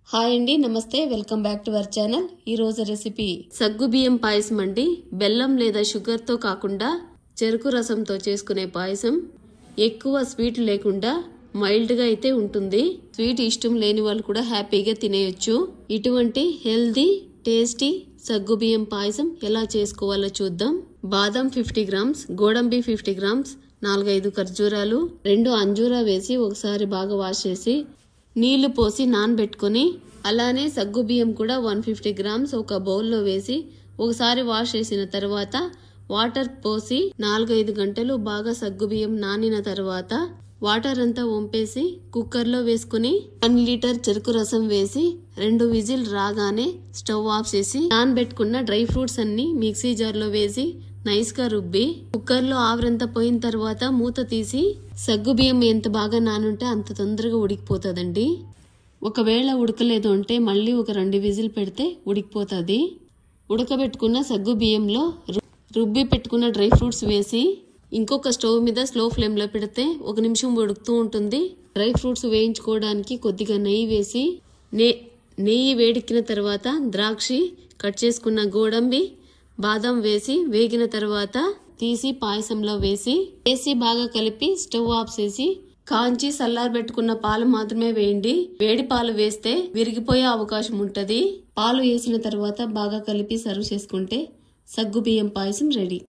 Hi అండి, నమస్తే. Welcome back to our channel. ఈ రోజు రెసిపీ సగ్గు బియ్యం పాయసం అండి. బెల్లం లేదా షుగర్ తో కాకుండా చెరుకు రసంతో చేసుకునే పాయసం. ఎక్కువ స్వీట్ లేకుండా మైల్డ్ గా అయితే ఉంటుంది. స్వీట్ ఇష్టం లేని వాళ్ళు కూడా హ్యాపీగా తినేయొచ్చు. ఇటువంటి హెల్దీ టేస్టీ సగ్గు బియ్యం పాయసం ఎలా చేసుకోవాలో చూద్దాం. బాదం 50 గ్రామ్స్, గోడంబి 50 గ్రామ్స్, 4-5 ఖర్జూరాలు, 2 అంజూరా వేసి ఒకసారి బాగా వాష్ చేసి నీళ్లు పోసి నానబెట్టుకుని, అలానే సగ్గు బియ్యం కూడా 150 గ్రామ్స్ ఒక బౌల్లో వేసి ఒకసారి వాష్ చేసిన తర్వాత వాటర్ పోసి 4-5 గంటలు బాగా సగ్గు బియ్యం నానిన తర్వాత వాటర్ అంతా వంపేసి కుక్కర్లో వేసుకుని 1 లీటర్ చెరుకు రసం వేసి 2 విజిల్ రాగానే స్టవ్ ఆఫ్ చేసి నానబెట్టుకున్న డ్రై ఫ్రూట్స్ అన్ని మిక్సీ జార్లో వేసి నైస్ గా రుబ్బి కుక్కర్లో ఆవిరంతా పోయిన తర్వాత మూత తీసి సగ్గు బియ్యం ఎంత బాగా నానుంటే అంత తొందరగా ఉడికిపోతుందండి. ఒకవేళ ఉడకలేదు అంటే మళ్ళీ ఒక 2 విజిల్ పెడితే ఉడికిపోతుంది. ఉడకబెట్టుకున్న సగ్గు బియ్యంలో రుబ్బి పెట్టుకున్న డ్రై ఫ్రూట్స్ వేసి ఇంకొక స్టవ్ మీద స్లో ఫ్లేమ్ లో పెడితే 1 నిమిషం ఉడుకుతూ ఉంటుంది. డ్రై ఫ్రూట్స్ వేయించుకోవడానికి కొద్దిగా నెయ్యి వేసి నెయ్యి వేడెక్కిన తర్వాత ద్రాక్షి, కట్ చేసుకున్న గోడంబి, బాదం వేసి వేగిన తర్వాత తీసి పాయసంలో వేసి బాగా కలిపి స్టవ్ ఆఫ్ చేసి కాంచి చల్లారబెట్టుకున్న పాలు మాత్రమే వేయండి. వేడి పాలు వేస్తే విరిగిపోయే అవకాశం ఉంటది. పాలు వేసిన తర్వాత బాగా కలిపి సర్వ్ చేసుకుంటే సగ్గు బియ్యం పాయసం రెడీ.